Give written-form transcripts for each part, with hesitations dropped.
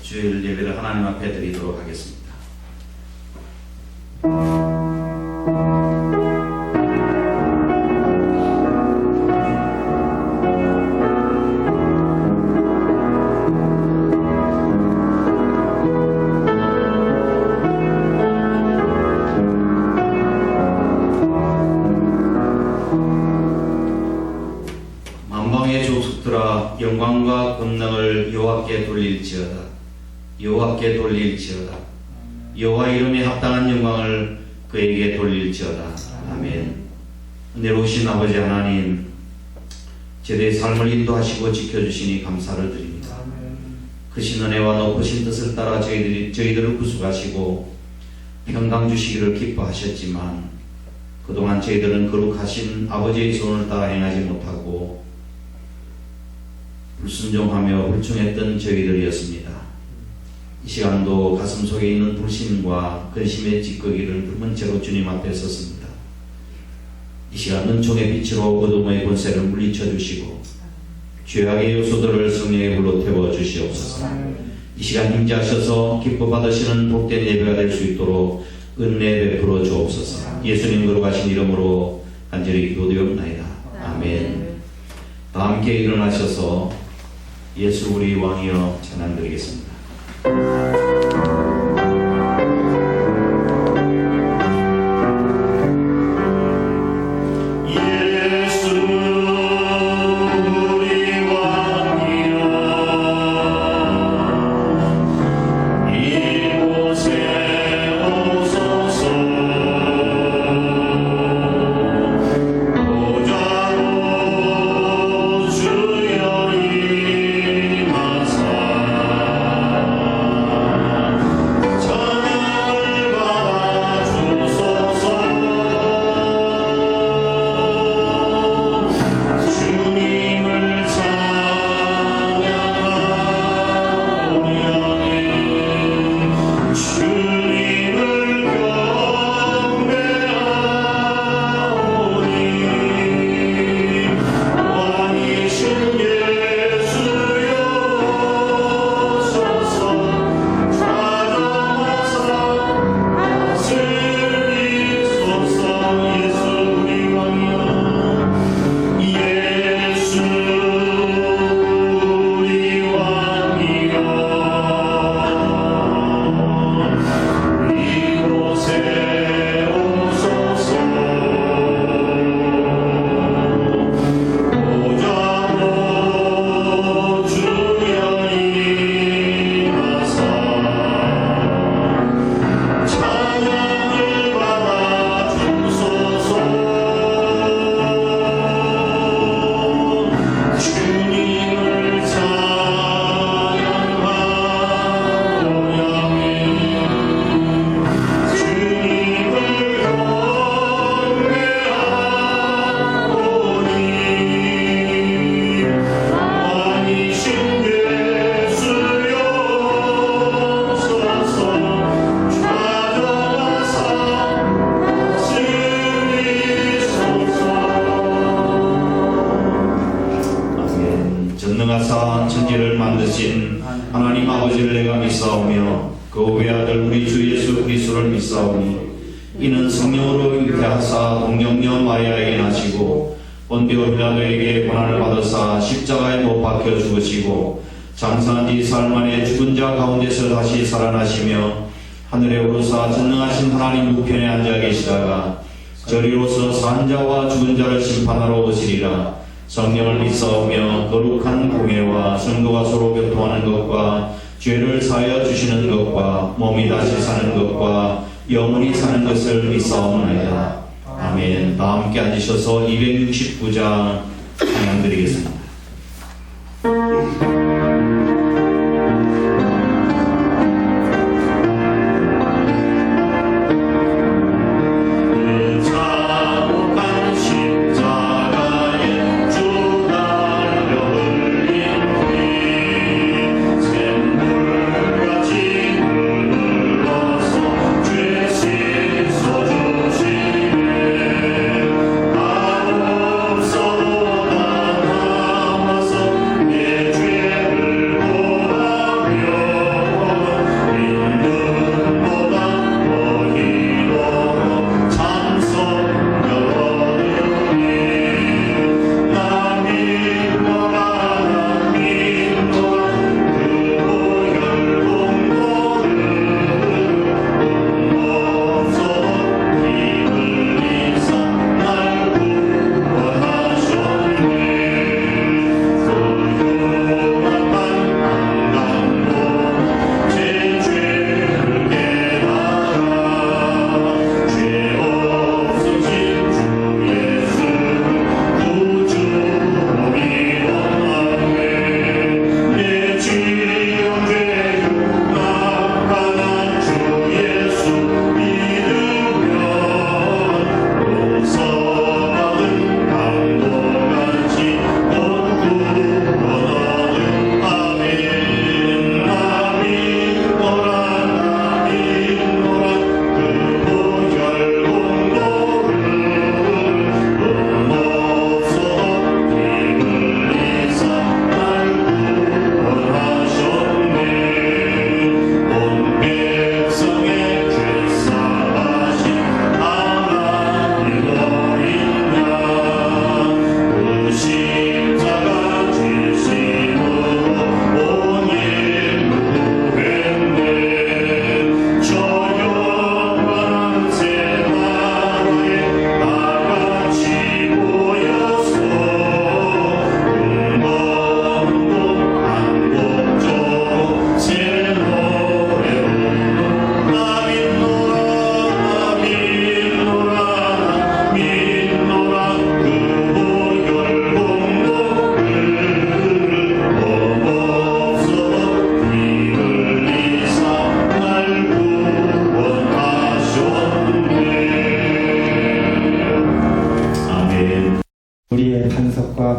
주일 예배를 하나님 앞에 드리도록 하겠습니다. 만방의 조속들아 영광과 권능을 여호와께 돌릴지어다. 여호와께 돌릴지어다. 여호와 이름에 합당한 영광을 그에게 돌릴지어다. 아멘. 은혜로우신 아버지 하나님, 제대의 삶을 인도하시고 지켜주시니 감사를 드립니다. 크신 은혜와 높으신 뜻을 따라 저희들을 구속하시고 평강 주시기를 기뻐하셨지만 그동안 저희들은 거룩하신 아버지의 손을 따라 행하지 못하고 불순종하며 불충했던 저희들이었습니다. 이 시간도 가슴 속에 있는 불신과 근심의 찌꺼기를 품은 채로 주님 앞에 섰습니다. 이 시간 은총의 빛으로 어둠의 권세를 물리쳐 주시고 죄악의 요소들을 성령의 불로 태워 주시옵소서. 이 시간 임재하셔서 기뻐 받으시는 복된 예배가 될 수 있도록 은혜 베풀어 주옵소서. 예수님 거룩하신 이름으로 간절히 기도드리옵나이다. 아멘. 다 함께 일어나셔서 예수 우리 왕이여 찬양드리겠습니다. 전능하사 천지를 만드신 하나님 아버지를 내가 믿사오며 그 외아들 우리 주 예수 그리스도를 믿사오니 이는 성령으로 잉태하사 동정녀 마리아에게 나시고 본디오 빌라도에게 고난을 받으사 십자가에 못 박혀 죽으시고 장사한 뒤 사흘 만에 죽은 자 가운데서 다시 살아나시며 하늘에 오르사 전능하신 하나님 우편에 앉아 계시다가 저리로서 산 자와 죽은 자를 심판하러 오시리라. 성령을 믿사오며 거룩한 공예와 성도가 서로 교통하는 것과 죄를 사하여 주시는 것과 몸이 다시 사는 것과 영원히 사는 것을 믿사옵나이다. 아멘. 다 함께 앉으셔서 269장 찬양드리겠습니다.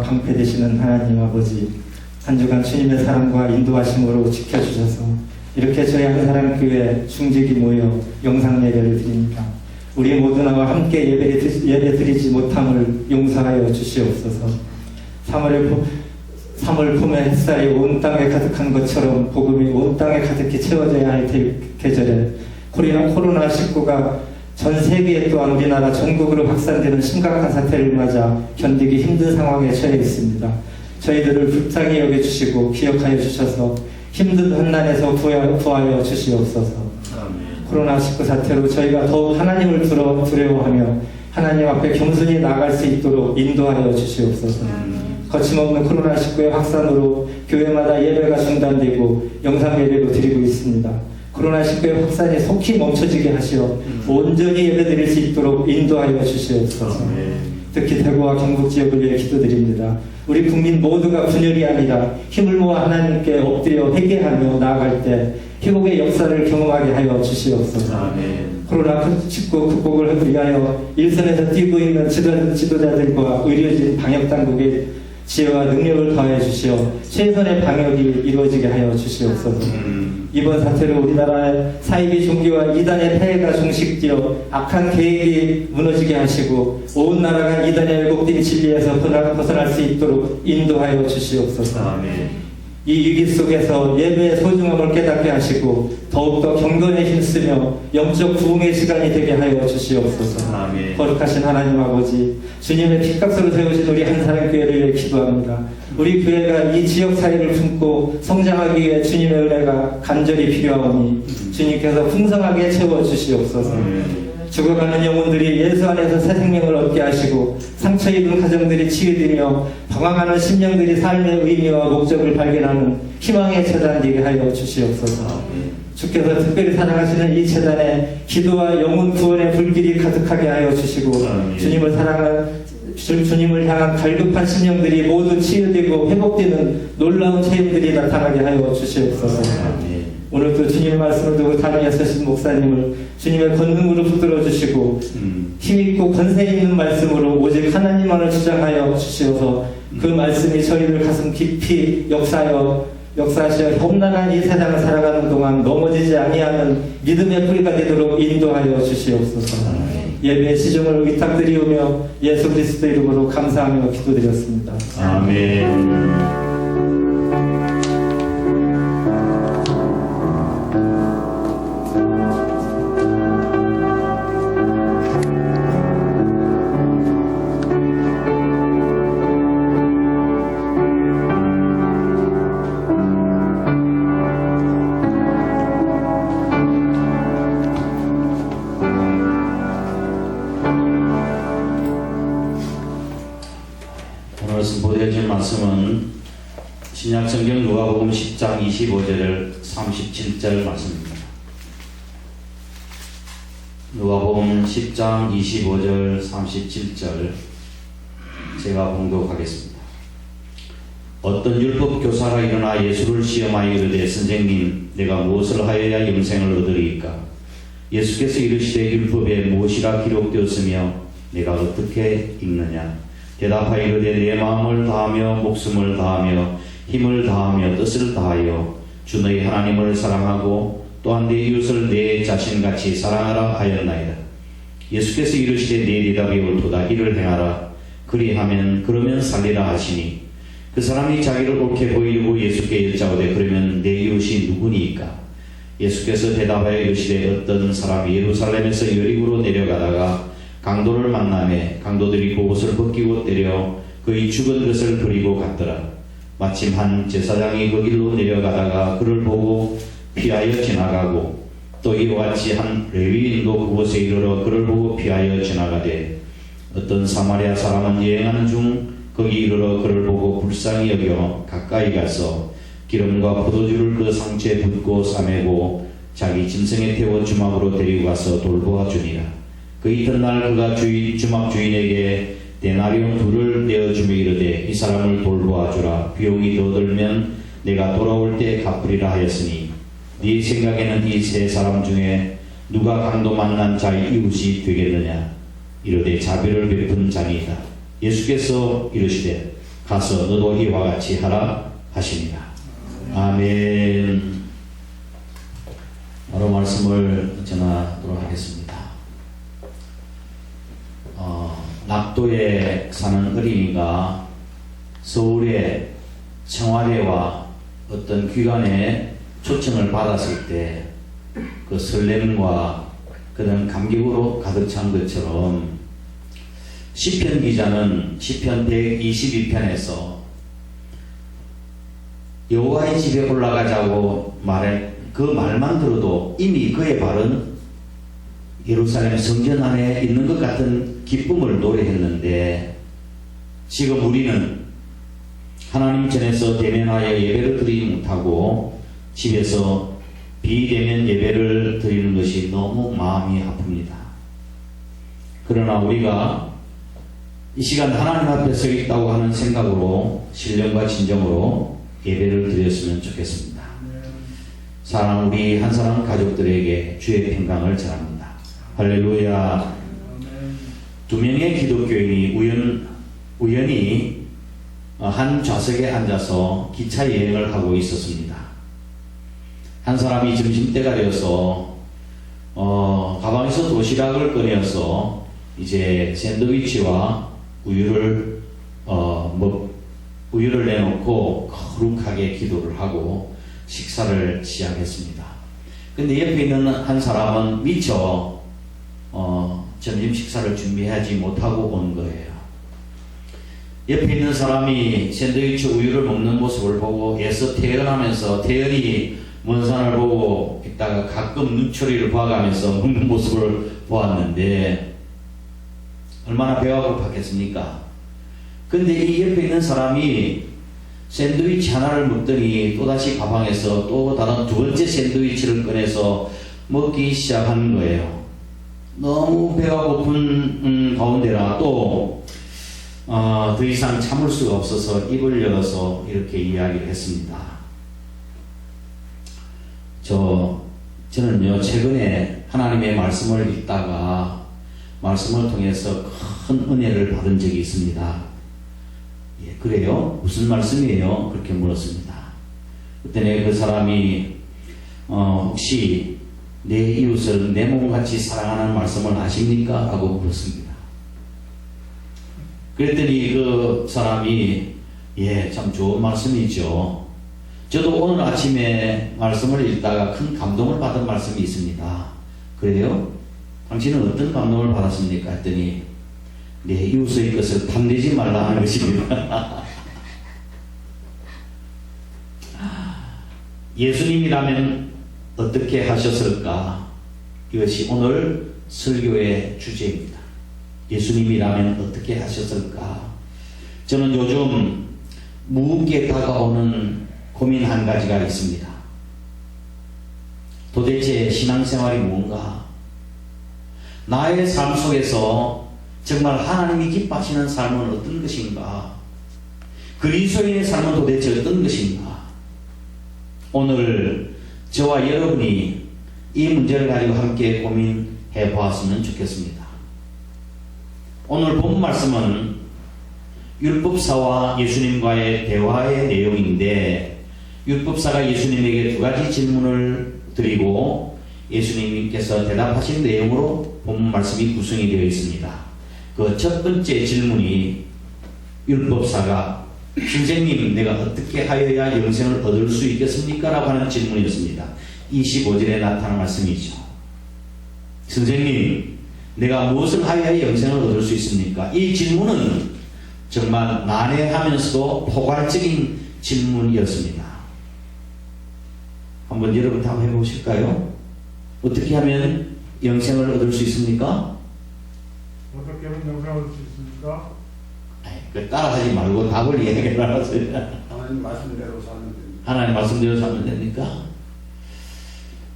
방패되시는 하나님 아버지, 한 주간 주님의 사랑과 인도하심으로 지켜주셔서 이렇게 저희 한사랑교회 중직이 모여 영상 예배를 드립니다. 우리 모두 나와 함께 예배 드리지 못함을 용서하여 주시옵소서. 3월 봄의 햇살이 온 땅에 가득한 것처럼 복음이 온 땅에 가득히 채워져야 할 계절에 코로나19가 전 세계에 또한 우리나라 전국으로 확산되는 심각한 사태를 맞아 견디기 힘든 상황에 처해 있습니다. 저희들을 불쌍히 여겨주시고 기억하여 주셔서 힘든 환난에서 구하여 주시옵소서. 코로나19 사태로 저희가 더욱 하나님을 두려워하며 하나님 앞에 겸손히 나아갈 수 있도록 인도하여 주시옵소서. 거침없는 코로나19의 확산으로 교회마다 예배가 중단되고 영상 예배도 드리고 있습니다. 코로나19의 확산이 속히 멈춰지게 하시어 온전히 예배드릴 수 있도록 인도하여 주시옵소서. 특히 대구와 경북 지역을 위해 기도드립니다. 우리 국민 모두가 분열이 아니라 힘을 모아 하나님께 엎드려 회개하며 나아갈 때 회복의 역사를 경험하게 하여 주시옵소서. 코로나19 극복을 위하여 일선에서 뛰고 있는 지도자들과 의료진 방역당국의 지혜와 능력을 더하여 주시어 최선의 방역이 이루어지게 하여 주시옵소서. 이번 사태로 우리나라의 사이비 종교와 이단의 폐해가 종식되어 악한 계획이 무너지게 하시고 온 나라가 이단의 왜곡된 진리에서 벗어날 수 있도록 인도하여 주시옵소서. 이 위기 속에서 예배의 소중함을 깨닫게 하시고 더욱더 경건에 힘쓰며 영적 부흥의 시간이 되게 하여 주시옵소서. 거룩하신 하나님 아버지, 주님의 핏값으로 세우신 우리 한사랑교회를 위해 기도합니다. 우리 교회가 이 지역 사회를 품고 성장하기 위해 주님의 은혜가 간절히 필요하오니 주님께서 풍성하게 채워주시옵소서. 죽어가는 영혼들이 예수 안에서 새 생명을 얻게 하시고 상처 입은 가정들이 치유되며 방황하는 심령들이 삶의 의미와 목적을 발견하는 희망의 재단 되게 하여 주시옵소서. 주께서 특별히 사랑하시는 이 재단에 기도와 영혼 구원의 불길이 가득하게 하여 주시고 주님을 향한 갈급한 심령들이 모두 치유되고 회복되는 놀라운 체험들이 나타나게 하여 주시옵소서. 오늘도 주님의 말씀을 두고 담에 서신 목사님을 주님의 권능으로 붙들어 주시고 힘있고 권세 있는 말씀으로 오직 하나님만을 주장하여 주시어서 그 말씀이 저희를 가슴 깊이 역사하시어 험난한 이 세상을 살아가는 동안 넘어지지 아니하는 믿음의 뿌리가 되도록 인도하여 주시옵소서. 예배의 시중을 위탁드리오며 예수 그리스도 이름으로 감사하며 기도드렸습니다. 아멘. 말씀은 신약성경 누가복음 10장 25절 37절 말씀입니다. 누가복음 10장 25절 37절 제가 봉독하겠습니다. 어떤 율법 교사가 일어나 예수를 시험하여 이르되 선생님 내가 무엇을 하여야 영생을 얻으리이까? 예수께서 이르시되 율법에 무엇이라 기록되었으며 내가 어떻게 읽느냐? 대답하여 이르되 내 마음을 다하며 목숨을 다하며 힘을 다하며 뜻을 다하여 주 너희 하나님을 사랑하고 또한 내 이웃을 내 자신같이 사랑하라 하였나이다. 예수께서 이르시되 네 대답이 옳도다. 이를 행하라. 그러면 살리라 하시니 그 사람이 자기를 옳게 보이려고 예수께 여짜오되 그러면 내 이웃이 누구니이까? 예수께서 대답하여 이르시되 어떤 사람이 예루살렘에서 여리고로 내려가다가 강도를 만나매 강도들이 그 옷을 벗기고 때려 그의 죽은 것을 버리고 갔더라. 마침 한 제사장이 그 길로 내려가다가 그를 보고 피하여 지나가고 또 이와 같이 한 레위인도 그곳에 이르러 그를 보고 피하여 지나가되 어떤 사마리아 사람은 여행하는 중 거기 이르러 그를 보고 불쌍히 여겨 가까이 가서 기름과 포도주를 그 상처에 붓고 싸매고 자기 짐승에 태워 주막으로 데리고 가서 돌보아 주니라. 그 이튿날 그가 주막 주인에게 데나리온 2를 내어주며 이르되 이 사람을 돌보아 주라. 비용이 더 들면 내가 돌아올 때 갚으리라 하였으니 네 생각에는 이 세 사람 중에 누가 강도 만난 자의 이웃이 되겠느냐? 이르되 자비를 베푼 자니이다. 예수께서 이르시되 가서 너도 이와 같이 하라 하시니라. 아멘. 바로 말씀을 전하도록 하겠습니다. 낙도에 사는 어린이가 서울의 청와대와 어떤 기관에 초청을 받았을 때 그 설렘과 그런 감격으로 가득 찬 것처럼 시편 기자는 시편 122편에서 여호와의 집에 올라가자고 말해 그 말만 들어도 이미 그의 발은 예루살렘 성전 안에 있는 것 같은 기쁨을 노래했는데, 지금 우리는 하나님 전에서 대면하여 예배를 드리지 못하고 집에서 비대면 예배를 드리는 것이 너무 마음이 아픕니다. 그러나 우리가 이 시간 하나님 앞에 서 있다고 하는 생각으로 신령과 진정으로 예배를 드렸으면 좋겠습니다. 사랑 우리 한 사람 가족들에게 주의 평강을 전합니다. 할렐루야. 2명의 기독교인이 우연히 한 좌석에 앉아서 기차 여행을 하고 있었습니다. 한 사람이 점심때가 되어서 가방에서 도시락을 꺼내어서 이제 샌드위치와 우유를 내놓고 거룩하게 기도를 하고 식사를 시작했습니다. 근데 옆에 있는 한 사람은 미처 점심 식사를 준비하지 못하고 온 거예요. 옆에 있는 사람이 샌드위치 우유를 먹는 모습을 보고 애써 태연하면서 태연히 먼 산을 보고 있다가 가끔 눈초리를 봐가면서 먹는 모습을 보았는데 얼마나 배가 고팠겠습니까? 근데 이 옆에 있는 사람이 샌드위치 하나를 먹더니 또다시 가방에서 또 다른 두 번째 샌드위치를 꺼내서 먹기 시작하는 거예요. 너무 배가 고픈 가운데라 또 더 이상 참을 수가 없어서 입을 열어서 이렇게 이야기를 했습니다. 저는요 최근에 하나님의 말씀을 읽다가 말씀을 통해서 큰 은혜를 받은 적이 있습니다. 예, 그래요? 무슨 말씀이에요? 그렇게 물었습니다. 그때 그 사람이 혹시 내 이웃을 내 몸같이 사랑하는 말씀을 아십니까? 라고 물었습니다. 그랬더니 그 사람이 예, 참 좋은 말씀이죠. 저도 오늘 아침에 말씀을 읽다가 큰 감동을 받은 말씀이 있습니다. 그래요? 당신은 어떤 감동을 받았습니까? 했더니 내 이웃의 것을 탐내지 말라 하는 것입니다. 예수님이라면 어떻게 하셨을까? 이것이 오늘 설교의 주제입니다. 예수님이라면 어떻게 하셨을까? 저는 요즘 무겁게 다가오는 고민 한 가지가 있습니다. 도대체 신앙생활이 뭔가? 나의 삶 속에서 정말 하나님이 기뻐하시는 삶은 어떤 것인가? 그리스도인의 삶은 도대체 어떤 것인가? 오늘 저와 여러분이 이 문제를 가지고 함께 고민해 보았으면 좋겠습니다. 오늘 본 말씀은 율법사와 예수님과의 대화의 내용인데, 율법사가 예수님에게 두 가지 질문을 드리고 예수님께서 대답하신 내용으로 본 말씀이 구성이 되어 있습니다. 그 첫 번째 질문이 율법사가 선생님 내가 어떻게 하여야 영생을 얻을 수 있겠습니까? 라고 하는 질문이었습니다. 25절에 나타난 말씀이죠. 선생님 내가 무엇을 하여야 영생을 얻을 수 있습니까? 이 질문은 정말 난해하면서도 포괄적인 질문이었습니다. 한번 여러분 한번 해보실까요? 어떻게 하면 영생을 얻을 수 있습니까? 어떻게 하면 영생을 얻을 수 있습니까? 따라하지 말고 답을 이야기를 하세요. 하나님 말씀대로 사는 됩니다. 하나님 말씀대로 살면 됩니까?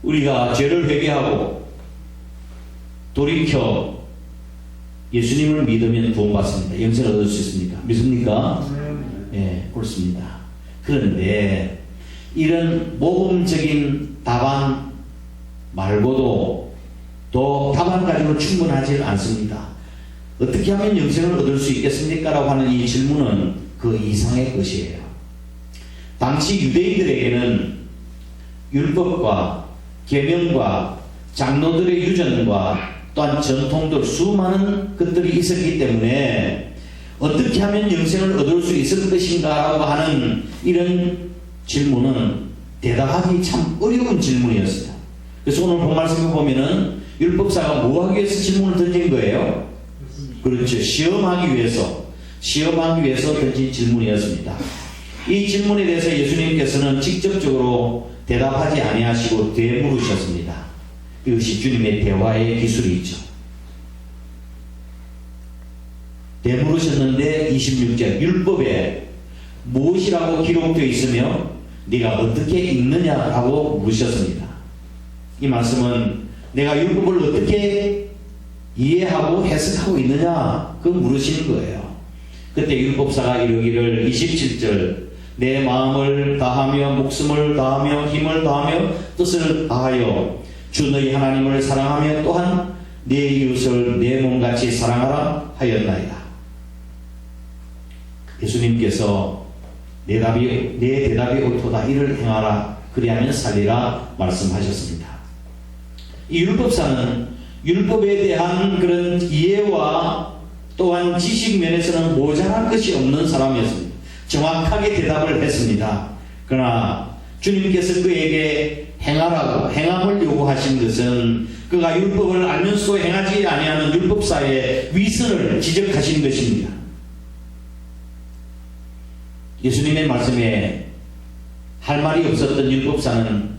우리가 죄를 회개하고 돌이켜 예수님을 믿으면 구원받습니다. 영생을 얻을 수 있습니까? 믿습니까? 예, 그렇습니다. 그런데 이런 모범적인 답안 말고도 또 답안 가지고 충분하지 않습니다. 어떻게 하면 영생을 얻을 수 있겠습니까? 라고 하는 이 질문은 그 이상의 것이에요. 당시 유대인들에게는 율법과 계명과 장로들의 유전과 또한 전통들 수많은 것들이 있었기 때문에 어떻게 하면 영생을 얻을 수 있을 것인가 하는 이런 질문은 대답하기 참 어려운 질문이었어요. 그래서 오늘 본 말씀을 보면은 율법사가 뭐 하기 위해서 질문을 던진 거예요? 그렇죠. 시험하기 위해서 던진 질문이었습니다. 이 질문에 대해서 예수님께서는 직접적으로 대답하지 아니하시고 되물으셨습니다. 이것이 주님의 대화의 기술이 있죠. 되물으셨는데 26절 율법에 무엇이라고 기록되어 있으며 네가 어떻게 읽느냐라고 물으셨습니다. 이 말씀은 내가 율법을 어떻게 이해하고 해석하고 있느냐 그 물으시는 거예요. 그때 율법사가 이르기를 27절 내 마음을 다하며 목숨을 다하며 힘을 다하며 뜻을 다하여 주 너희 하나님을 사랑하며 또한 내 이웃을 내 몸같이 사랑하라 하였나이다. 예수님께서 내 대답이 옳도다 이를 행하라 그리하면 살리라 말씀하셨습니다. 이 율법사는 율법에 대한 그런 이해와 또한 지식 면에서는 모자란 것이 없는 사람이었습니다. 정확하게 대답을 했습니다. 그러나 주님께서 그에게 행함을 요구하신 것은 그가 율법을 알면서도 행하지 아니하는 율법사의 위선을 지적하신 것입니다. 예수님의 말씀에 할 말이 없었던 율법사는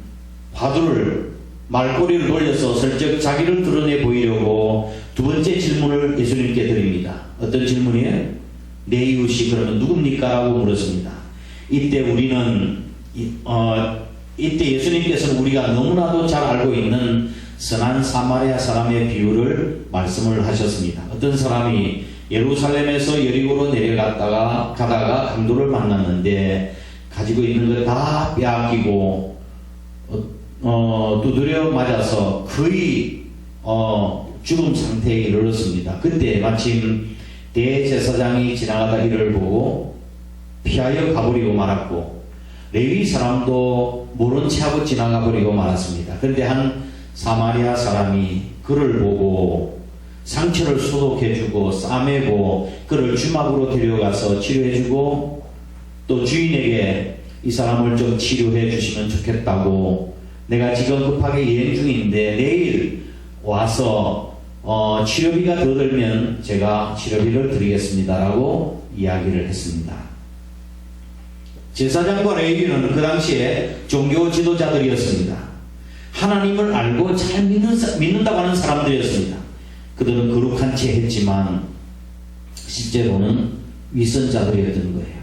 말꼬리를 돌려서 슬쩍 자기를 드러내 보이려고 두 번째 질문을 예수님께 드립니다. 어떤 질문이에요? 내 이웃이 그러면 누굽니까? 라고 물었습니다. 이때 예수님께서는 우리가 너무나도 잘 알고 있는 선한 사마리아 사람의 비유를 말씀을 하셨습니다. 어떤 사람이 예루살렘에서 여리고로 가다가 강도를 만났는데 가지고 있는 걸 다 빼앗기고 두드려 맞아서 거의 죽음 상태에 이르렀습니다. 그때 마침 대제사장이 지나가다 이를 보고 피하여 가버리고 말았고 레위 사람도 모른 채 하고 지나가 버리고 말았습니다. 그런데 한 사마리아 사람이 그를 보고 상처를 소독해주고 싸매고 그를 주막으로 데려가서 치료해주고 또 주인에게 이 사람을 좀 치료해 주시면 좋겠다고 내가 지금 급하게 여행 중인데 내일 와서 치료비가 더 들면 제가 치료비를 드리겠습니다 라고 이야기를 했습니다. 제사장과 레위인은 그 당시에 종교 지도자들이었습니다. 하나님을 알고 잘 믿는다고 하는 사람들이었습니다. 그들은 거룩한 채 했지만 실제로는 위선자들이었던 거예요.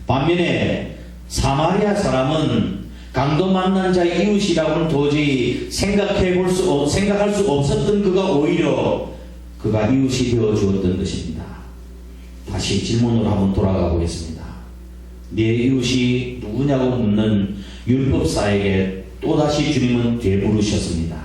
반면에 사마리아 사람은 강도 만난 자의 이웃이라고는 도저히 생각할 수 없었던 그가 오히려 그가 이웃이 되어 주었던 것입니다. 다시 질문으로 한번 돌아가 보겠습니다. 내 이웃이 누구냐고 묻는 율법사에게 또다시 주님은 되물으셨습니다.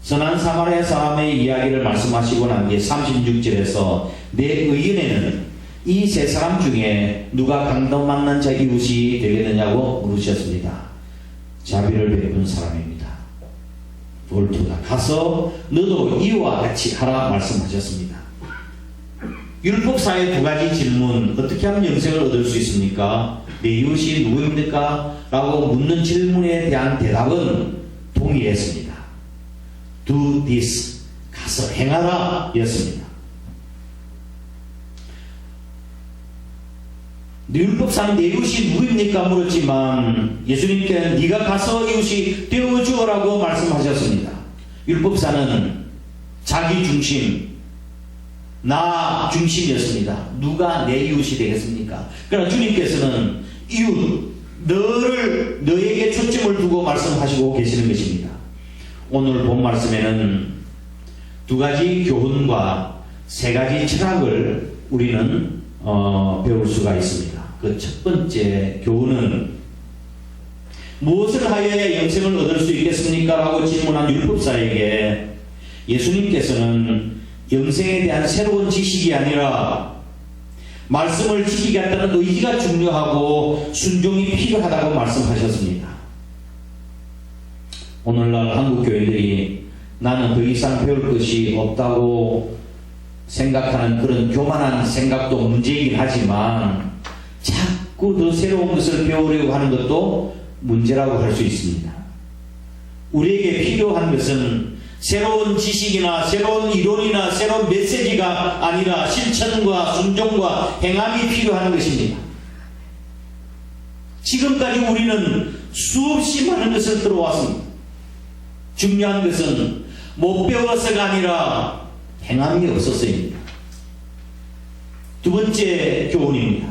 선한 사마리아 사람의 이야기를 말씀하시고 난 뒤에 36절에서 내 의견에는 이 세 사람 중에 누가 강도 만난 자 이웃이 되겠느냐고 물으셨습니다. 자비를 베푼 사람입니다. 옳도다. 가서 너도 이와 같이 하라 말씀하셨습니다. 율법사의 두 가지 질문, 어떻게 하면 영생을 얻을 수 있습니까? 내 이웃이 누구입니까? 라고 묻는 질문에 대한 대답은 동일했습니다. Do this. 가서 행하라 였습니다. 율법상 내 이웃이 누구입니까? 물었지만 예수님께는 네가 가서 이웃이 되어주어라고 말씀하셨습니다. 율법사는 자기 중심, 나 중심이었습니다. 누가 내 이웃이 되겠습니까? 그러나 주님께서는 이웃, 너에게 초점을 두고 말씀하시고 계시는 것입니다. 오늘 본 말씀에는 두 가지 교훈과 세 가지 철학을 우리는 배울 수가 있습니다. 그 첫 번째 교훈은 무엇을 하여야 영생을 얻을 수 있겠습니까? 라고 질문한 율법사에게 예수님께서는 영생에 대한 새로운 지식이 아니라 말씀을 지키겠다는 의지가 중요하고 순종이 필요하다고 말씀하셨습니다. 오늘날 한국 교회들이 나는 더 이상 배울 것이 없다고 생각하는 그런 교만한 생각도 문제이긴 하지만 자꾸 더 새로운 것을 배우려고 하는 것도 문제라고 할 수 있습니다. 우리에게 필요한 것은 새로운 지식이나 새로운 이론이나 새로운 메시지가 아니라 실천과 순종과 행함이 필요한 것입니다. 지금까지 우리는 수없이 많은 것을 들어왔습니다. 중요한 것은 못 배워서가 아니라 행함이 없었습니다. 두 번째 교훈입니다.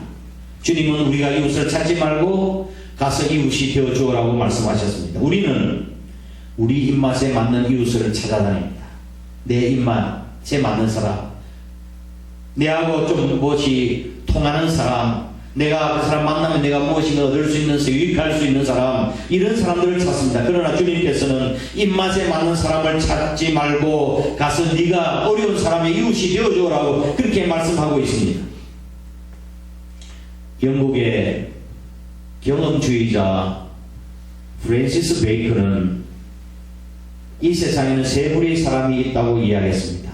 주님은 우리가 이웃을 찾지 말고 가서 이웃이 되어주라고 말씀하셨습니다. 우리는 우리 입맛에 맞는 이웃을 찾아다닙니다. 내 입맛에 맞는 사람, 내하고 좀 무엇이 통하는 사람, 내가 그 사람 만나면 내가 무엇인가 얻을 수 있는, 유익할 수 있는 사람, 이런 사람들을 찾습니다. 그러나 주님께서는 입맛에 맞는 사람을 찾지 말고 가서 네가 어려운 사람의 이웃이 되어주라고 그렇게 말씀하고 있습니다. 영국의 경험주의자 프랜시스 베이컨은 이 세상에는 세 부류의 사람이 있다고 이야기했습니다.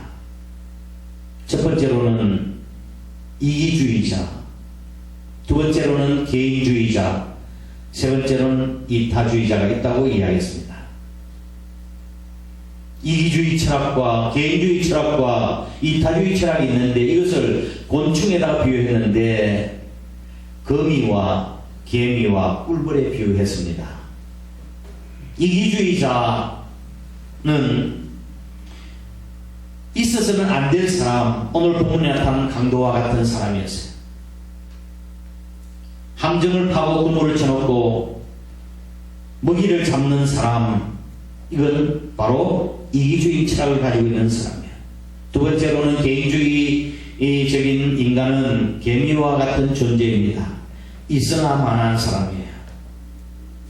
첫 번째로는 이기주의자, 두 번째로는 개인주의자, 세 번째로는 이타주의자가 있다고 이야기했습니다. 이기주의 철학과 개인주의 철학과 이타주의 철학이 있는데 이것을 곤충에다가 비유했는데 거미와 개미와 꿀벌에 비유했습니다. 이기주의자는 있어서는 안 될 사람, 오늘 본문에 나타난 강도와 같은 사람이었어요. 함정을 파고 그물을 쳐놓고 먹이를 잡는 사람, 이건 바로 이기주의 철학을 가지고 있는 사람이에요. 두 번째로는 개인주의적인 인간은 개미와 같은 존재입니다. 있으나 마나한 사람이에요.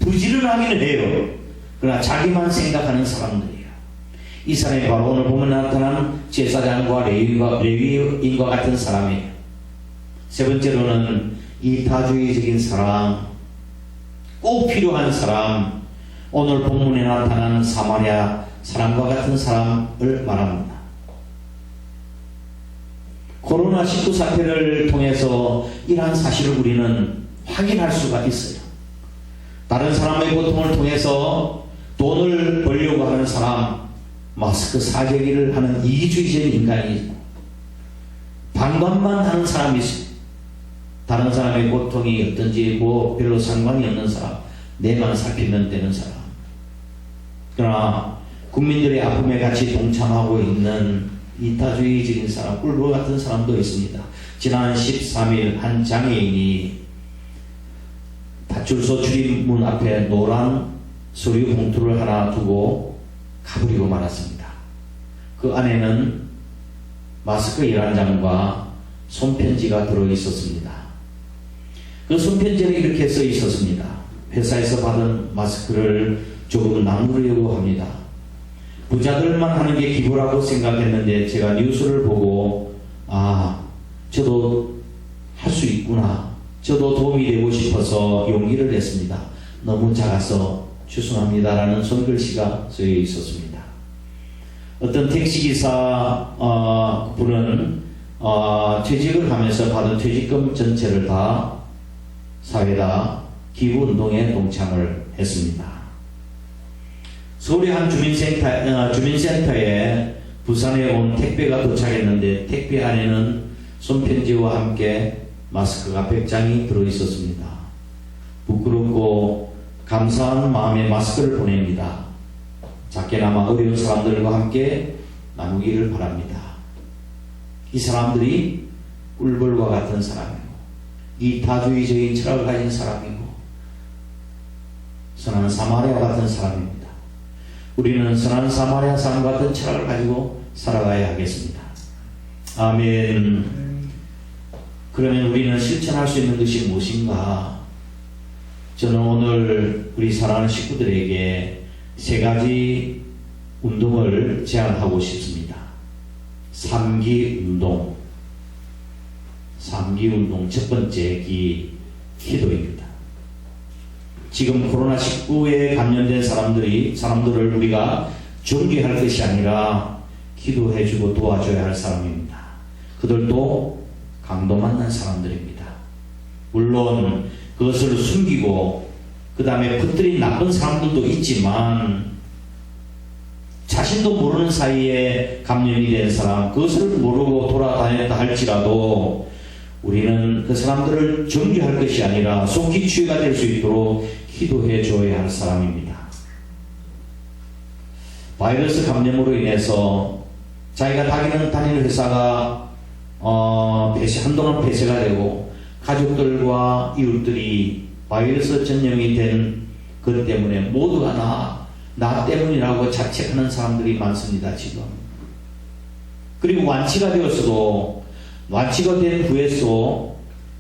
부지런하기는 해요. 그러나 자기만 생각하는 사람들이에요. 이 사람이 바로 오늘 보면 나타난 제사장과 레위인과 같은 사람이에요. 세 번째로는 이타주의적인 사람, 꼭 필요한 사람, 오늘 본문에 나타난 사마리아 사람과 같은 사람을 말합니다. 코로나19 사태를 통해서 이러한 사실을 우리는 확인할 수가 있어요. 다른 사람의 고통을 통해서 돈을 벌려고 하는 사람, 마스크 사재기를 하는 이기주의적인 인간이 방관만 하는 사람이 있어요. 다른 사람의 고통이 어떤지 별로 상관이 없는 사람, 내만 살피면 되는 사람. 그러나 국민들의 아픔에 같이 동참하고 있는 이타주의적인 사람, 꿀벌 같은 사람도 있습니다. 지난 13일 한 장애인이 파출소 출입문 앞에 노란 서류 봉투를 하나 두고 가버리고 말았습니다. 그 안에는 마스크 11장과 손편지가 들어있었습니다. 그 손편지는 이렇게 써 있었습니다. 회사에서 받은 마스크를 조금 나누려고 합니다. 부자들만 하는 게 기부라고 생각했는데 제가 뉴스를 보고 저도 할 수 있구나, 저도 도움이 되고 싶어서 용기를 냈습니다. 너무 작아서 죄송합니다 라는 손글씨가 쓰여 있었습니다. 어떤 택시기사 분은 퇴직을 하면서 받은 퇴직금 전체를 다 사회다 기부운동에 동참을 했습니다. 서울의 한 주민센터에 부산에 온 택배가 도착했는데 택배 안에는 손편지와 함께 마스크가 100장이 들어있었습니다. 부끄럽고 감사한 마음에 마스크를 보냅니다. 작게나마 어려운 사람들과 함께 나누기를 바랍니다. 이 사람들이 꿀벌과 같은 사람이고 이타주의적인 철학을 가진 사람이고 선한 사마리아 같은 사람입니다. 우리는 선한 사마리아 사람 같은 철학을 가지고 살아가야 하겠습니다. 아멘. 그러면 우리는 실천할 수 있는 것이 무엇인가? 저는 오늘 우리 사랑하는 식구들에게 세 가지 운동을 제안하고 싶습니다. 3기 운동. 3기 운동 첫 번째 기도입니다. 지금 코로나19에 감염된 사람들을 우리가 정죄할 것이 아니라 기도해주고 도와줘야 할 사람입니다. 그들도 강도 만난 사람들입니다. 물론 그것을 숨기고 그 다음에 퍼뜨린 나쁜 사람들도 있지만 자신도 모르는 사이에 감염이 된 사람, 그것을 모르고 돌아다녔다 할지라도 우리는 그 사람들을 정죄할 것이 아니라 속히 치유가 될 수 있도록 기도해 줘야 할 사람입니다. 바이러스 감염으로 인해서 자기가 다니는 회사가 한동안 폐쇄가 되고 가족들과 이웃들이 바이러스 전염이 된 것 때문에 모두가 나 때문이라고 자책하는 사람들이 많습니다. 지금. 그리고 완치가 되었어도 완치가 된 후에도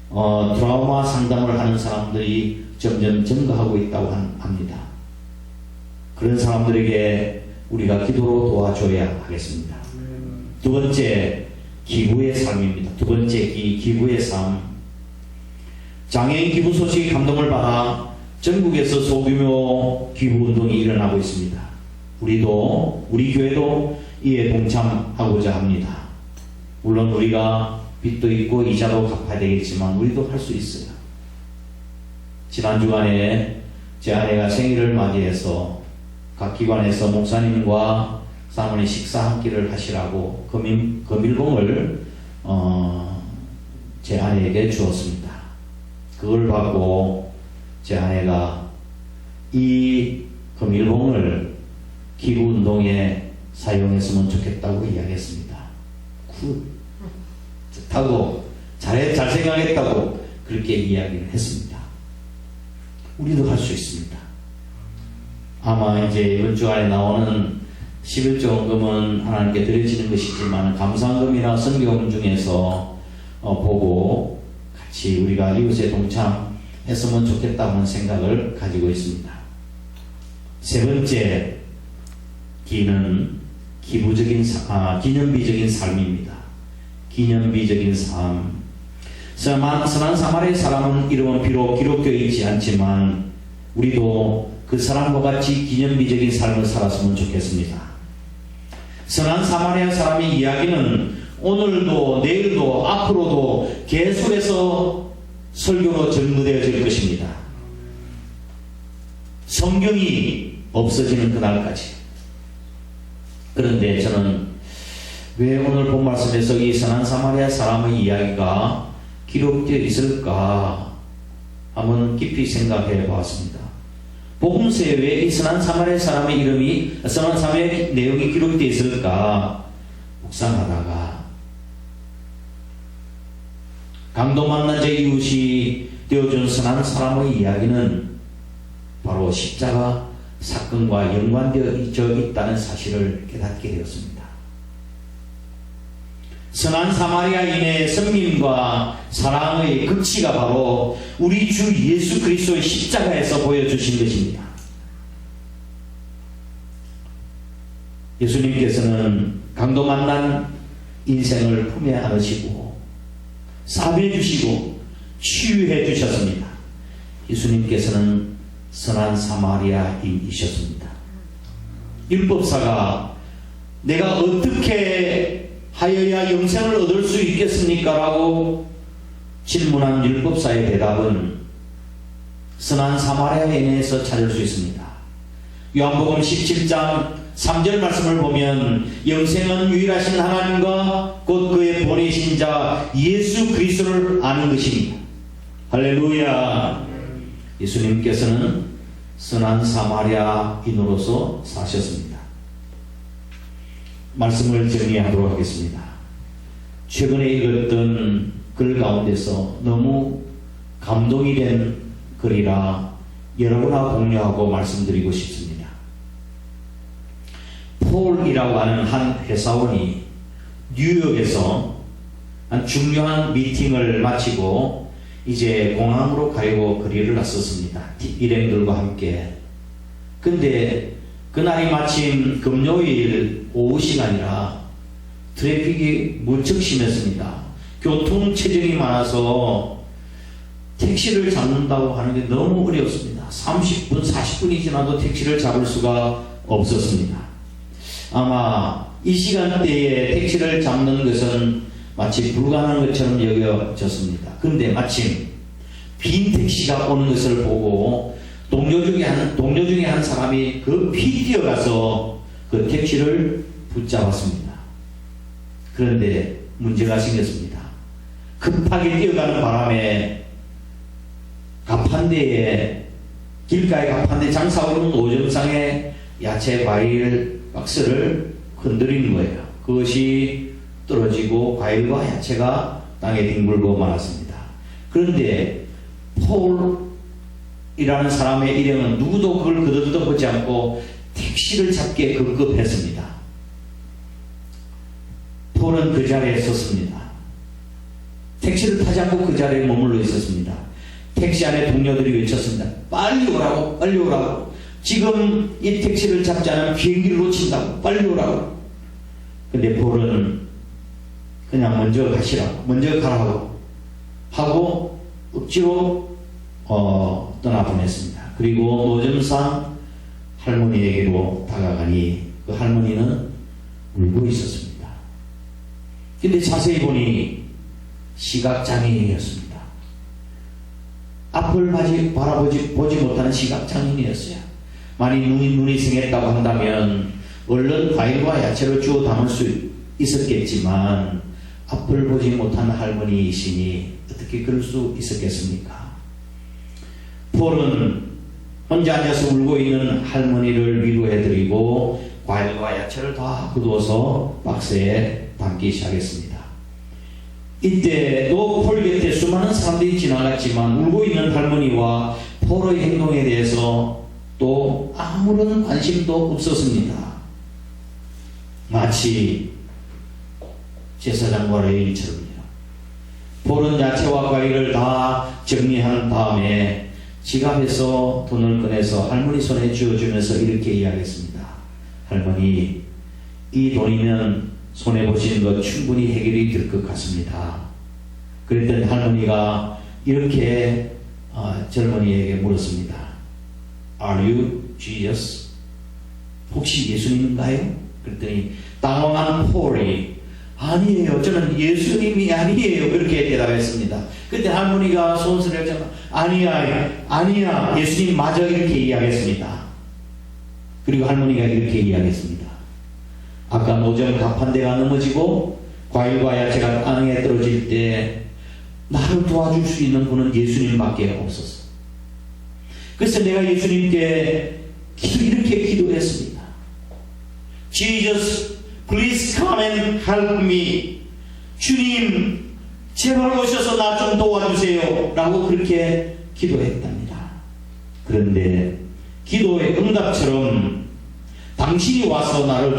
트라우마 상담을 하는 사람들이 점점 증가하고 있다고 합니다. 그런 사람들에게 우리가 기도로 도와줘야 하겠습니다. 두 번째, 기부의 삶입니다. 두 번째, 기부의 삶. 장애인 기부 소식이 감동을 받아 전국에서 소규모 기부 운동이 일어나고 있습니다. 우리 교회도 이에 동참하고자 합니다. 물론 우리가 빚도 있고 이자도 갚아야 되겠지만 우리도 할 수 있어요. 지난 주간에 제 아내가 생일을 맞이해서 각 기관에서 목사님과 사모님 식사 한 끼를 하시라고 금일봉을 제 아내에게 주었습니다. 그걸 받고 제 아내가 이 금일봉을 기부운동에 사용했으면 좋겠다고 이야기했습니다. 좋다고 잘 생각했다고 그렇게 이야기를 했습니다. 우리도 할 수 있습니다. 아마 이제 이번 주간에 나오는 11조 헌금은 하나님께 드려지는 것이지만 감사헌금이나 선교헌금 중에서 보고 같이 우리가 이웃에 동참했으면 좋겠다는 생각을 가지고 있습니다. 세 번째 기는 기념비적인 삶입니다. 기념비적인 삶. 선한 사마리아 사람은 이름은 비록 기록되어 있지 않지만 우리도 그 사람과 같이 기념비적인 삶을 살았으면 좋겠습니다. 선한 사마리아 사람의 이야기는 오늘도 내일도 앞으로도 계속해서 설교로 전무되어질 것입니다. 성경이 없어지는 그날까지. 그런데 저는 왜 오늘 본 말씀에서 이 선한 사마리아 사람의 이야기가 기록되어 있을까 한번 깊이 생각해 보았습니다. 복음서에 왜 이 선한 사마리아 사람의 선한 사마리아 내용이 기록되어 있을까 묵상하다가 강도 만난 제 이웃이 되어준 선한 사람의 이야기는 바로 십자가 사건과 연관되어 있다는 사실을 깨닫게 되었습니다. 선한 사마리아인의 섬김과 사랑의 극치가 바로 우리 주 예수 그리스도의 십자가에서 보여주신 것입니다. 예수님께서는 강도 만난 인생을 품에 안으시고 사비해 주시고 치유해 주셨습니다. 예수님께서는 선한 사마리아인이셨습니다. 율법사가 내가 어떻게 하여야 영생을 얻을 수 있겠습니까? 라고 질문한 율법사의 대답은 선한 사마리아인에서 찾을 수 있습니다. 요한복음 17장 3절 말씀을 보면 영생은 유일하신 하나님과 곧 그의 보내신 자 예수 그리스도를 아는 것입니다. 할렐루야. 예수님께서는 선한 사마리아인으로서 사셨습니다. 말씀을 정리하도록 하겠습니다. 최근에 읽었던 글 가운데서 너무 감동이 된 글이라 여러분과 공유하고 말씀드리고 싶습니다. 폴이라고 하는 한 회사원이 뉴욕에서 한 중요한 미팅을 마치고 이제 공항으로 가려고 거리를 나섰습니다. 일행들과 함께. 근데 그날이 마침 금요일 오후 시간이라 트래픽이 무척 심했습니다. 교통 체증이 많아서 택시를 잡는다고 하는 게 너무 어려웠습니다. 30분, 40분이 지나도 택시를 잡을 수가 없었습니다. 아마 이 시간대에 택시를 잡는 것은 마치 불가능한 것처럼 여겨졌습니다. 그런데 마침 빈 택시가 오는 것을 보고 동료 중에 한 사람이 급히 뛰어가서 그 택시를 붙잡았습니다. 그런데 문제가 생겼습니다. 급하게 뛰어가는 바람에 길가에 가판대에 장사오는 노점상에 야채 과일 박스를 건드리는 거예요. 그것이 떨어지고 과일과 야채가 땅에 뒹굴고 말았습니다. 그런데 폴이라는 사람의 일행은 누구도 그걸 거들떠보지 않고 택시를 잡기에 급급했습니다. 폴은 그 자리에 섰습니다. 택시를 타지 않고 그 자리에 머물러 있었습니다. 택시 안에 동료들이 외쳤습니다. 빨리 오라고, 빨리 오라고. 지금 이 택시를 잡지 않으면 비행기를 놓친다고, 빨리 오라고. 근데 폴은 그냥 먼저 가시라고, 먼저 가라고 하고 억지로 떠나보냈습니다. 그리고 노점상 할머니에게로 다가가니 그 할머니는 울고 있었습니다. 근데 자세히 보니 시각장애인이었습니다. 앞을 보지 못하는 시각장애인이었어요. 만약 눈이 생겼다고 한다면 얼른 과일과 야채를 주워 담을 수 있었겠지만 앞을 보지 못한 할머니이시니 어떻게 그럴 수 있었겠습니까? 폴은 혼자 앉아서 울고 있는 할머니를 위로해드리고 과일과 야채를 다 거두어서 박스에 담기 시작했습니다. 이때도 폴 곁에 수많은 사람들이 지나갔지만 울고 있는 할머니와 폴의 행동에 대해서 또 아무런 관심도 없었습니다. 마치 제사장과의 일처럼요. 폴은 야채와 과일을 다 정리한 다음에 지갑에서 돈을 꺼내서 할머니 손에 쥐어주면서 이렇게 이야기했습니다. 할머니, 이 돈이면 손해보시는 것 충분히 해결이 될 것 같습니다. 그랬더니 할머니가 이렇게 젊은이에게 물었습니다. Are you Jesus? 혹시 예수님인가요? 그랬더니 당황한 폴이 아니에요. 저는 예수님이 아니에요. 그렇게 대답했습니다. 그때 할머니가 손소리를 잡아 아니야. 예수님 맞아. 이렇게 이야기했습니다. 그리고 할머니가 이렇게 이야기했습니다. 아까 노점 가판대가 넘어지고 과일과 야채가 땅에 떨어질 때 나를 도와줄 수 있는 분은 예수님밖에 없었어. 그래서 내가 예수님께 이렇게 기도했습니다. Jesus, please come and help me. 주님, 제발 오셔서 나 좀 도와주세요. 라고 그렇게 기도했답니다. 그런데 기도의 응답처럼 당신이 와서 나를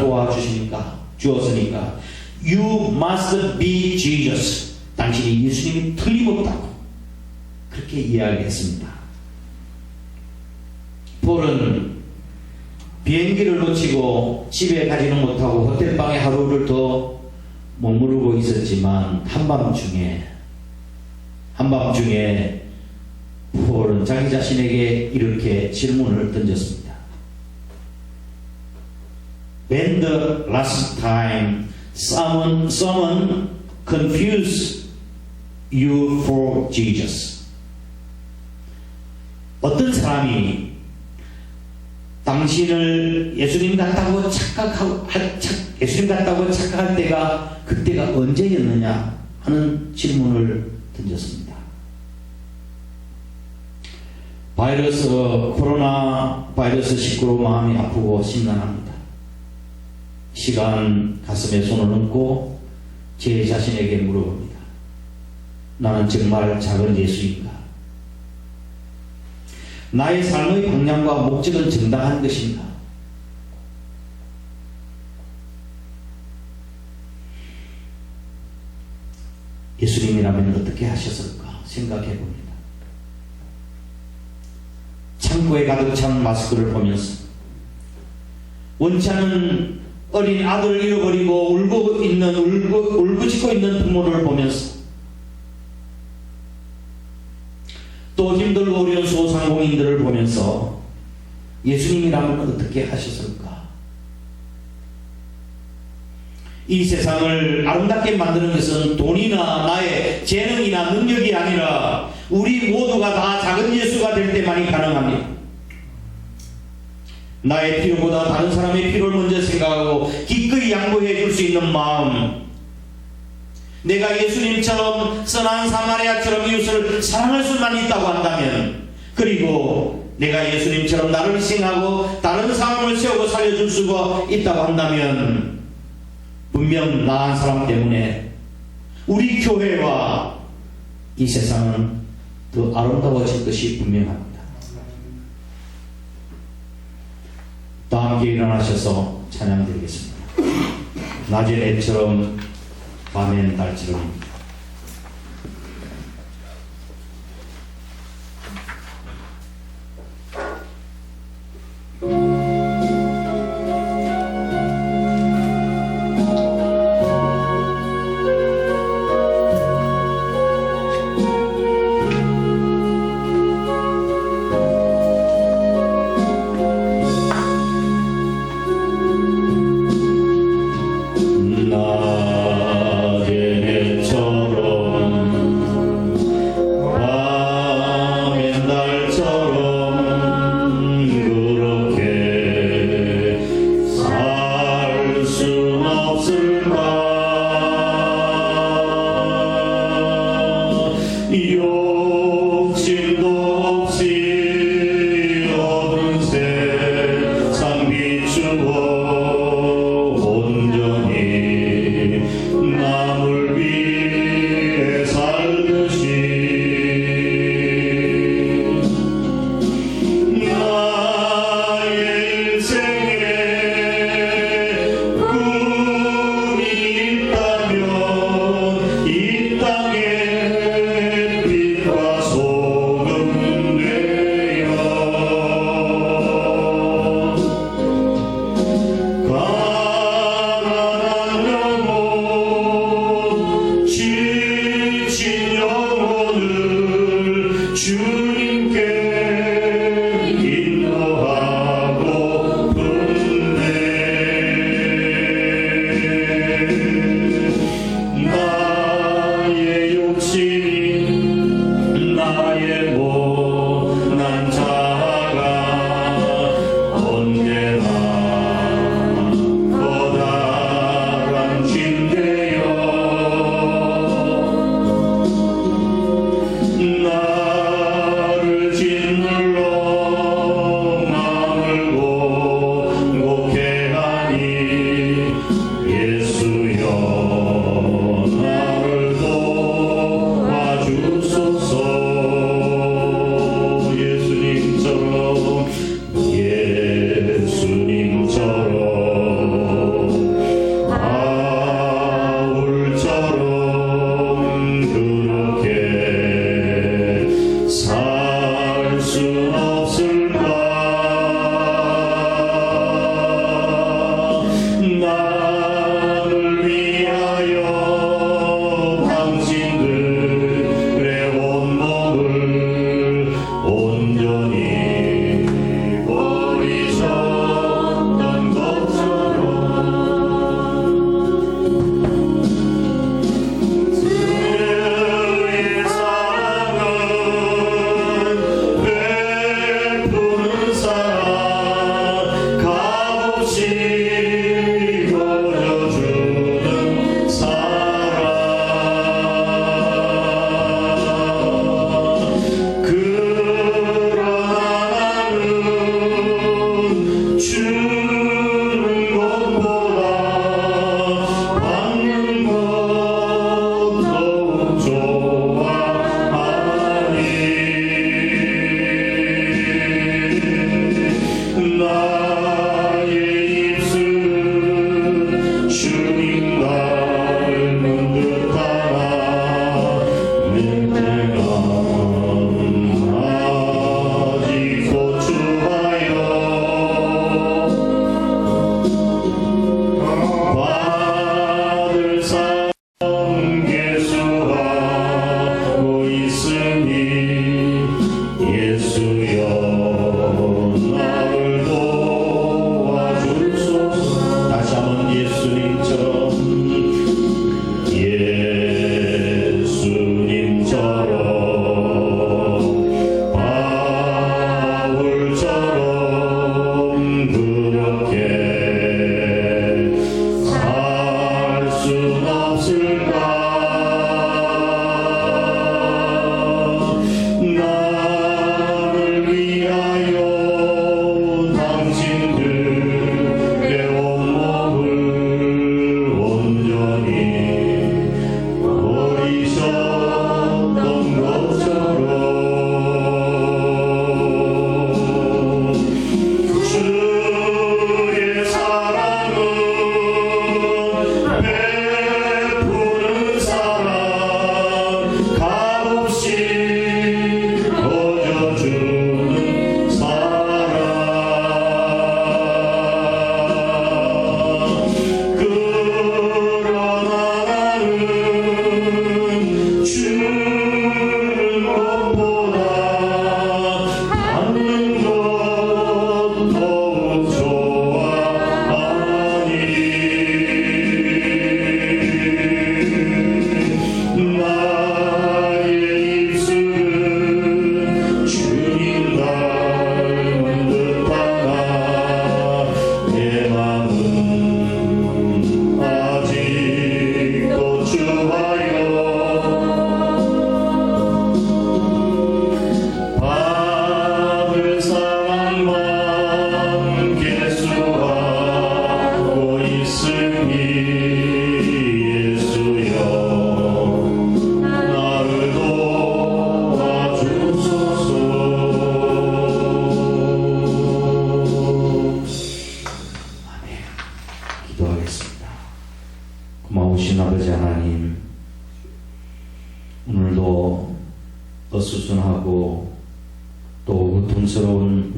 주었으니까 You must be Jesus. 당신이 예수님이 틀림없다고 그렇게 이야기했습니다. 폴은 비행기를 놓치고 집에 가지는 못하고 호텔방에 하루를 더 머무르고 있었지만 한밤중에 폴은 자기 자신에게 이렇게 질문을 던졌습니다. When the last time someone confused you for Jesus? 어떤 사람이 당신을 예수님 같다고 착각할 때가 그때가 언제였느냐 하는 질문을 던졌습니다. 코로나 바이러스 19로 마음이 아프고 심란합니다. 시간 가슴에 손을 얹고 제 자신에게 물어봅니다. 나는 정말 작은 예수인가? 나의 삶의 방향과 목적은 정당한 것인가? 예수님이라면 어떻게 하셨을까 생각해 봅니다. 창고에 가득 찬 마스크를 보면서 원치 않은 어린 아들을 잃어버리고 울부짖고 있는 부모를 보면서 또 힘들고 어려운 소상공인들을 보면서 예수님이라면 어떻게 하셨을까? 이 세상을 아름답게 만드는 것은 돈이나 나의 재능이나 능력이 아니라 우리 모두가 다 작은 예수가 될 때만이 가능합니다. 나의 필요보다 다른 사람의 필요를 먼저 생각하고 기꺼이 양보해 줄 수 있는 마음, 내가 예수님처럼 선한 사마리아처럼 이웃을 사랑할 수만 있다고 한다면, 그리고 내가 예수님처럼 나를 희생하고 다른 사람을 세우고 살려줄 수가 있다고 한다면, 분명 나 한 사람 때문에 우리 교회와 이 세상은 더 아름다워질 것이 분명합니다. 다 함께 일어나셔서 찬양드리겠습니다. 낮엔 해처럼 밤엔 달처럼.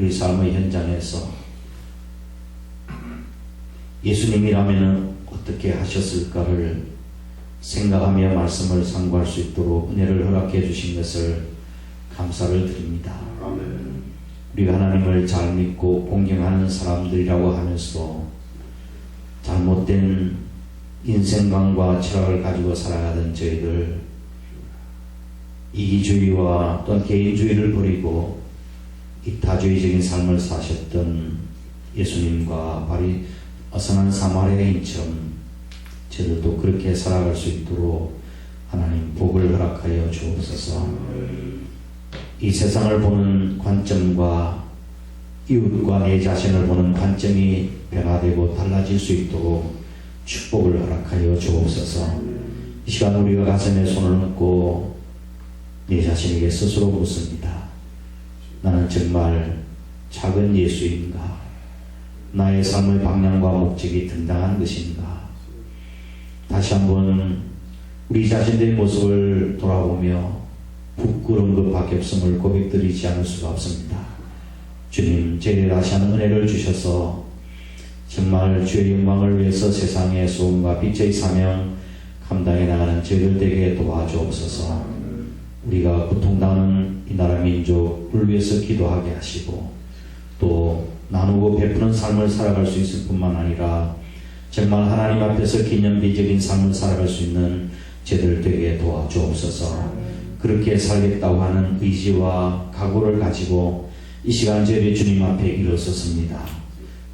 우리 삶의 현장에서 예수님이라면 어떻게 하셨을까를 생각하며 말씀을 상고할 수 있도록 은혜를 허락해 주신 것을 감사를 드립니다. 우리가 하나님을 잘 믿고 공경하는 사람들이라고 하면서도 잘못된 인생관과 철학을 가지고 살아가던 저희들, 이기주의와 또한 개인주의를 버리고 이타주의적인 삶을 사셨던 예수님과 선한 사마리아인처럼 저들도 그렇게 살아갈 수 있도록 하나님 복을 허락하여 주옵소서. 이 세상을 보는 관점과 이웃과 내 자신을 보는 관점이 변화되고 달라질 수 있도록 축복을 허락하여 주옵소서. 이 시간 우리가 가슴에 손을 얹고 내 자신에게 스스로 묻습니다. 나는 정말 작은 예수인가? 나의 삶의 방향과 목적이 등당한 것인가? 다시 한번 우리 자신들의 모습을 돌아보며 부끄러운 것밖에 없음을 고백드리지 않을 수가 없습니다. 주님, 저희에게 다시 한번 은혜를 주셔서 정말 주의 영광을 위해서 세상의 소금과 빛의 사명 감당해 나가는 저희들 되게 도와주옵소서. 우리가 고통당하는 이 나라 민족을 위해서 기도하게 하시고 또 나누고 베푸는 삶을 살아갈 수 있을 뿐만 아니라 정말 하나님 앞에서 기념비적인 삶을 살아갈 수 있는 저희들 되게 도와주옵소서. 그렇게 살겠다고 하는 의지와 각오를 가지고 이 시간 저희의 주님 앞에 일어섰습니다.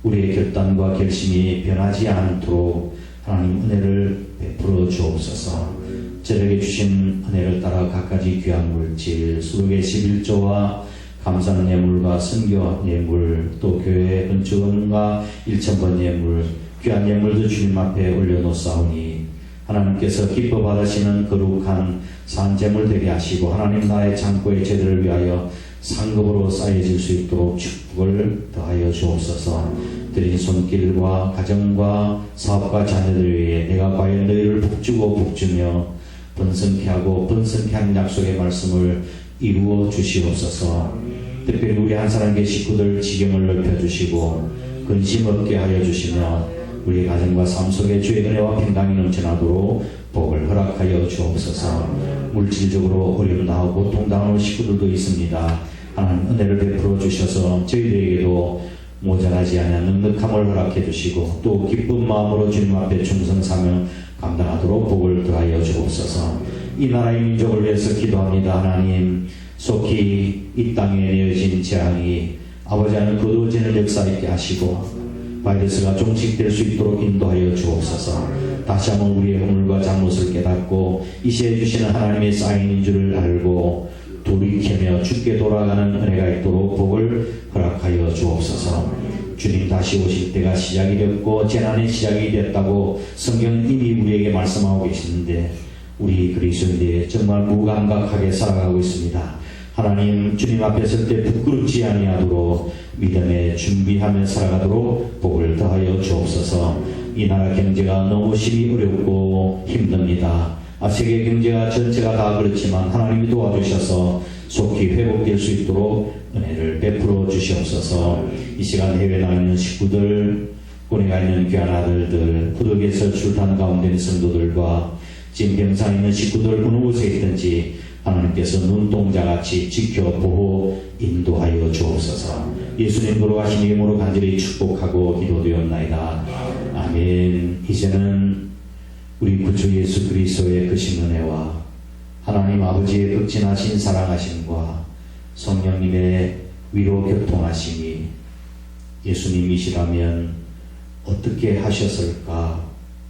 우리의 결단과 결심이 변하지 않도록 하나님 은혜를 베풀어 주옵소서. 저에게 주신 은혜를 따라 각가지 귀한 물질, 수록의 11조와 감사는 예물과 선교 예물, 또 교회 건축원과 1,000번 예물, 귀한 예물도 주님 앞에 올려놓사오니 하나님께서 기뻐 받으시는 거룩한 산재물 되게 하시고 하나님 나라의 창고에 저희들을 위하여 상급으로 쌓여질 수 있도록 축복을 더하여 주옵소서. 드린 손길과 가정과 사업과 자녀들 위해 내가 과연 너희를 복주고 복주며 번성케 하고 번성케 하는 약속의 말씀을 이루어 주시옵소서. 특별히 우리 한 사람의 식구들 지경을 넓혀주시고 근심 없게 하여 주시며 우리 가정과 삶 속에 주의 은혜와 평강이 넘쳐나도록 복을 허락하여 주옵소서. 물질적으로 어려움 나오고 고통당하는 식구들도 있습니다. 하나님 은혜를 베풀어 주셔서 저희들에게도 모자라지 않은 넉넉함을 허락해 주시고 또 기쁜 마음으로 주님 앞에 충성 사명 감당하도록 복을 더하여 주옵소서. 이 나라의 민족을 위해서 기도합니다. 하나님, 속히 이 땅에 내어진 재앙이 아버지 하나님 거두어지는 역사 있게 하시고 바이러스가 종식될 수 있도록 인도하여 주옵소서. 다시 한번 우리의 허물과 잘못을 깨닫고 이 시에 주시는 하나님의 사인인 줄을 알고 돌이키며 주께 돌아가는 은혜가 있도록 복을 허락하여 주옵소서. 주님 다시 오실 때가 시작이 됐고 재난의 시작이 됐다고 성경은 이미 우리에게 말씀하고 계시는데 우리 그리스도인들이 정말 무감각하게 살아가고 있습니다. 하나님, 주님 앞에 설 때 부끄럽지 아니하도록 믿음에 준비하며 살아가도록 복을 더하여 주옵소서. 이 나라 경제가 너무 심히 어렵고 힘듭니다. 세계 경제가 전체가 다 그렇지만 하나님이 도와주셔서 속히 회복될 수 있도록 은혜를 베풀어 주시옵소서. 이 시간 해외에 나가 있는 식구들, 군에 있는 귀한 아들들, 부득에서 출탄 가운데 있는 성도들과 지금 병상에 있는 식구들 어느 곳에 있든지 하나님께서 눈동자같이 지켜 보호 인도하여 주옵소서. 예수님 걸어가신 이름으로 간절히 축복하고 기도되었나이다. 아멘. 이제는 우리 구주 예수 그리스도의 크신 은혜와 하나님 아버지의 극진하신 사랑하심과 성령님의 위로 교통하심이 예수님이시라면 어떻게 하셨을까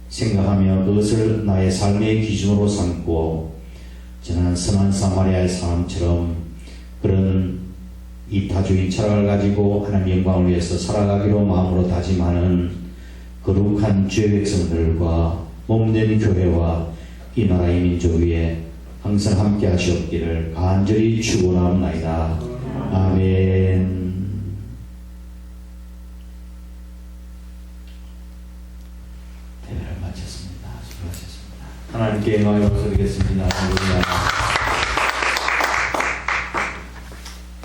생각하며 그것을 나의 삶의 기준으로 삼고 저는 선한 사마리아의 사람처럼 그런 이타주의 철학을 가지고 하나님 영광을 위해서 살아가기로 마음으로 다짐하는 거룩한 주의 백성들과 몸된 교회와 이 나라의 민족 위에 항상 함께 하시옵기를 간절히 축원하옵나이다. 아멘. 대회를 마쳤습니다. 수고하셨습니다. 하나님께 영광을 돌리겠습니다. 할렐루야.